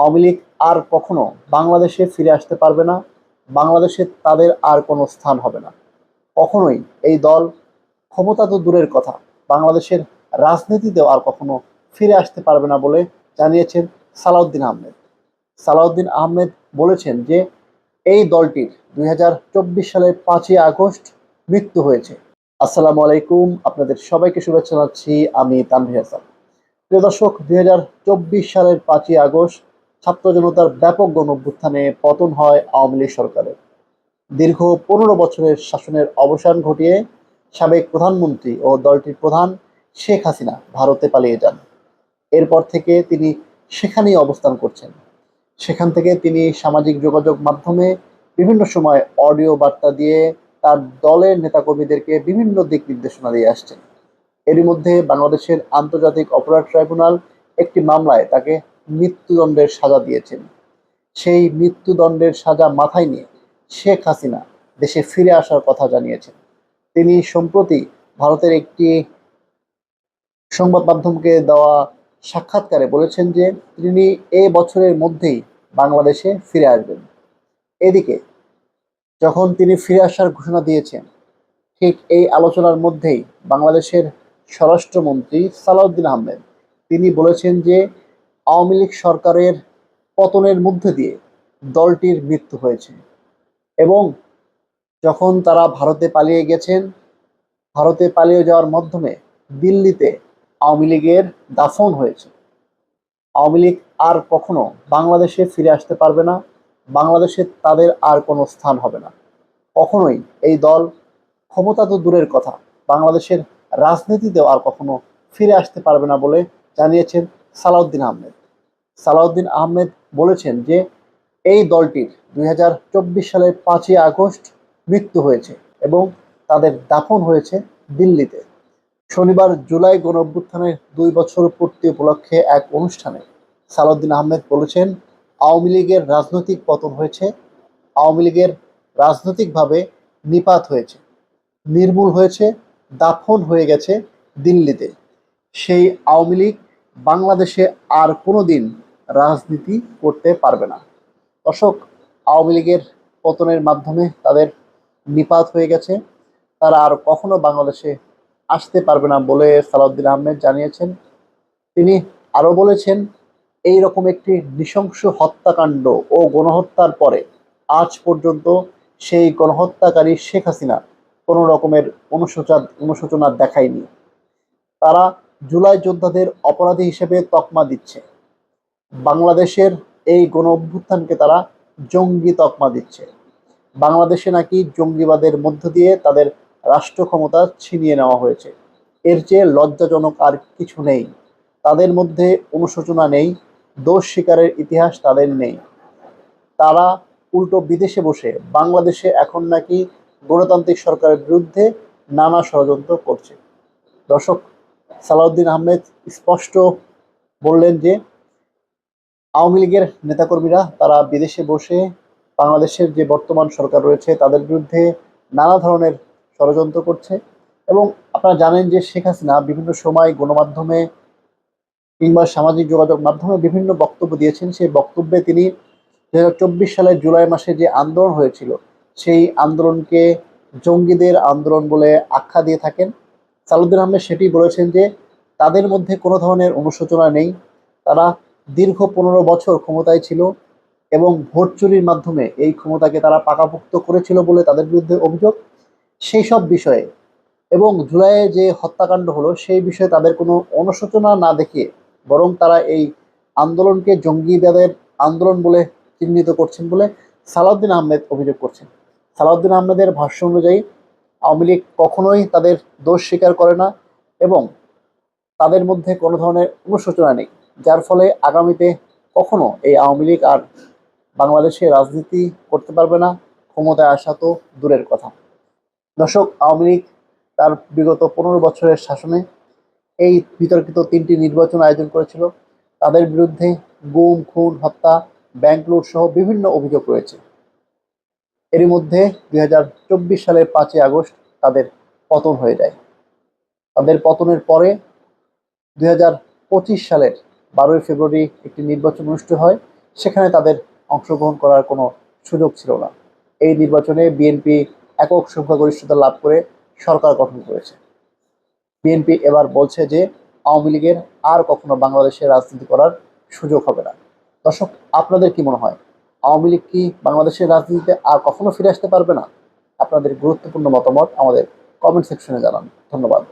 আওয়ামী লীগ আর কখনো বাংলাদেশে ফিরে আসতে পারবে না। বাংলাদেশে তাদের আর কোনো স্থান হবে না। কখনোই এই দল, ক্ষমতা তো দূরের কথা, বাংলাদেশের রাজনীতিতেও আর কখনো ফিরে আসতে পারবে না বলে জানিয়েছেন সালাউদ্দিন আহমেদ। সালাউদ্দিন আহমেদ বলেছেন যে এই দলটির 2024 সালের 5ই আগস্ট মৃত্যু হয়েছে। আসসালামু আলাইকুম, আপনাদের সবাইকে শুভেচ্ছা জানাচ্ছি। আমি তানভীর হাসান। প্রিয় দর্শক, 2024 সালের 5ই আগস্ট ছাত্র জনতার ব্যাপক গণঅভ্যুত্থানে পতন হয় আওয়ামী লীগ সরকারের। দীর্ঘ 15 বছরের শাসনের অবসান ঘটিয়ে সাবেক প্রধানমন্ত্রী ও দলটির প্রধান শেখ হাসিনা ভারতে পালিয়ে যান। এরপর থেকে তিনি সেখানেই অবস্থান করছেন। সেখান থেকে তিনি সামাজিক যোগাযোগ মাধ্যমে বিভিন্ন সময় অডিও বার্তা দিয়ে তার দলের নেতাকর্মীদেরকে বিভিন্ন দিক নির্দেশনা দিয়ে আসছেন। এরই মধ্যে বাংলাদেশের আন্তর্জাতিক অপরাধ ট্রাইব্যুনাল একটি মামলায় তাকে মৃত্যুদণ্ডের সাজা দিয়েছেন। সেই মৃত্যুদণ্ডের সাজা মাথায় নিয়ে শেখ হাসিনা দেশে ফিরে আসার কথা জানিয়েছেন। তিনি সম্প্রতি ভারতের একটি সংবাদ মাধ্যমকে দেওয়া সাক্ষাৎকারে বলেছেন যে তিনি এ বছরের মধ্যেই বাংলাদেশে ফিরে আসবেন। এদিকে যখন তিনি ফিরে আসার ঘোষণা দিয়েছেন, ঠিক এই আলোচনার মধ্যেই বাংলাদেশের স্বরাষ্ট্রমন্ত্রী সালাউদ্দিন আহমেদ তিনি বলেছেন যে আওয়ামী লীগ সরকারের পতনের মধ্যে দিয়ে দলটির মৃত্যু হয়েছে এবং যখন তারা ভারতে পালিয়ে গেছেন, ভারতে পালিয়ে যাওয়ার মাধ্যমে দিল্লিতে আওয়ামী লীগের দাফন হয়েছে। আওয়ামী লীগ আর কখনো বাংলাদেশে ফিরে আসতে পারবে না। বাংলাদেশে তাদের আর কোনো স্থান হবে না। কখনোই এই দল, ক্ষমতা তো দূরের কথা, বাংলাদেশের রাজনীতিতেও আর কখনো ফিরে আসতে পারবে না বলে জানিয়েছেন সালাউদ্দিন আহমেদ। সালাউদ্দিন আহমেদ বলেছেন যে এই দলটির 2024 সালের 5ই আগস্ট মৃত্যু হয়েছে এবং তাদের দাফন হয়েছে দিল্লিতে। শনিবার জুলাই গণঅভ্যুত্থানের 2 বছর পূর্তি উপলক্ষে এক অনুষ্ঠানে সালাউদ্দিন আহমেদ বলেছেন, আওয়ামী লীগের রাজনৈতিক পতন হয়েছে, আওয়ামী লীগের রাজনৈতিকভাবে নিপাত হয়েছে, নির্মূল হয়েছে, দাফন হয়ে গেছে দিল্লিতে। সেই আওয়ামী লীগ বাংলাদেশে আর কোনো দিন রাজনীতি করতে পারবে না। দর্শক, আওয়ামী লীগের পতনের মাধ্যমে তাদের নিপাত হয়ে গেছে, তারা আর কখনো বাংলাদেশে আসতে পারবে না বলে সালাউদ্দিন আহমেদ জানিয়েছেন। তিনি আরও বলেছেন, এই রকম একটি নৃশংস হত্যাকাণ্ড ও গণহত্যার পরে আজ পর্যন্ত সেই গণহত্যাকারী শেখ হাসিনা কোনো রকমের অনুশোচনা দেখায়নি। তারা জুলাই যোদ্ধাদের অপরাধী হিসেবে তকমা দিচ্ছে। বাংলাদেশের এই গণ অভ্যুত্থানকে তারা জঙ্গি তকমা দিচ্ছে। বাংলাদেশে নাকি জঙ্গিবাদের মধ্য দিয়ে তাদের রাষ্ট্র ক্ষমতা ছিনিয়ে নেওয়া হয়েছে। এর চেয়ে লজ্জাজনক আর কিছু নেই। তাদের মধ্যে অনুশোচনা নেই, দোষ স্বীকারের ইতিহাস তাদের নেই। তারা উল্টো বিদেশে বসে বাংলাদেশে এখন নাকি গণতান্ত্রিক সরকারের বিরুদ্ধে নানা ষড়যন্ত্র করছে। দর্শক, সালাউদ্দিন আহমেদ স্পষ্ট বললেন যে আওয়ামী লীগের নেতাকর্মীরা তারা বিদেশে বসে বাংলাদেশের যে বর্তমান সরকার রয়েছে তাদের বিরুদ্ধে নানা ধরনের ষড়যন্ত্র করছে। এবং আপনারা জানেন যে শেখ হাসিনা বিভিন্ন সময় গণমাধ্যমে কিংবা সামাজিক যোগাযোগ মাধ্যমে বিভিন্ন বক্তব্য দিয়েছেন। সেই বক্তব্যে তিনি 2024 সালের জুলাই মাসে যে আন্দোলন হয়েছিল সেই আন্দোলনকে জঙ্গিদের আন্দোলন বলে আখ্যা দিয়ে থাকেন। সালাউদ্দিন আহমেদ সেটি বলেছেন যে তাদের মধ্যে কোনো ধরনের অনুশোচনা নেই। তারা দীর্ঘ 15 বছর ক্ষমতায় ছিল এবং ভোট চুরির মাধ্যমে এই ক্ষমতাকে তারা পাকাপোক্ত করেছিল বলে তাদের বিরুদ্ধে অভিযোগ। সেই সব বিষয়ে এবং জুলাইয়ে যে হত্যাকাণ্ড হলো সেই বিষয়ে তাদের কোনো অনুশোচনা না দেখিয়ে বরং তারা এই আন্দোলনকে জঙ্গিবাদের আন্দোলন বলে চিহ্নিত করছেন বলে সালাউদ্দিন আহমেদ অভিযোগ করছেন। সালাউদ্দিন আহমেদের ভাষ্য অনুযায়ী আওয়ামী লীগ কখনোই তাদের দোষ স্বীকার করে না এবং তাদের মধ্যে কোনো ধরনের অনুশোচনা নেই, যার ফলে আগামীতে কখনো এই আওয়ামী লীগ আর বাংলাদেশে রাজনীতি করতে পারবে না, ক্ষমতায় আসা তো দূরের কথা। দর্শক, আওয়ামী লীগ তার বিগত 15 বছরের শাসনে এই বিতর্কিত 3টি নির্বাচন আয়োজন করেছিল। তাদের বিরুদ্ধে গুম, খুন, হত্যা, ব্যাংক লুট সহ বিভিন্ন অভিযোগ রয়েছে। এরই মধ্যে 2024 সালের 5ই আগস্ট তাদের পতন হয়ে যায়। তাদের পতনের পরে 2025 সালের 12ই ফেব্রুয়ারি একটি নির্বাচন অনুষ্ঠিত হয়। সেখানে তাদের অংশগ্রহণ করার কোনো সুযোগ ছিল না। এই নির্বাচনে বিএনপি একক সংখ্যাগরিষ্ঠতা লাভ করে সরকার গঠন করেছে। বিএনপি এবার বলছে যে আওয়ামী লীগের আর কখনো বাংলাদেশে রাজনীতি করার সুযোগ হবে না। দর্শক, আপনাদের কি মনে হয়, আওয়ামী লীগ কি বাংলাদেশের রাজনীতিতে আর কখনো ফিরে আসতে পারবে না? আপনাদের গুরুত্বপূর্ণ মতামত আমাদের কমেন্ট সেকশনে জানান। ধন্যবাদ।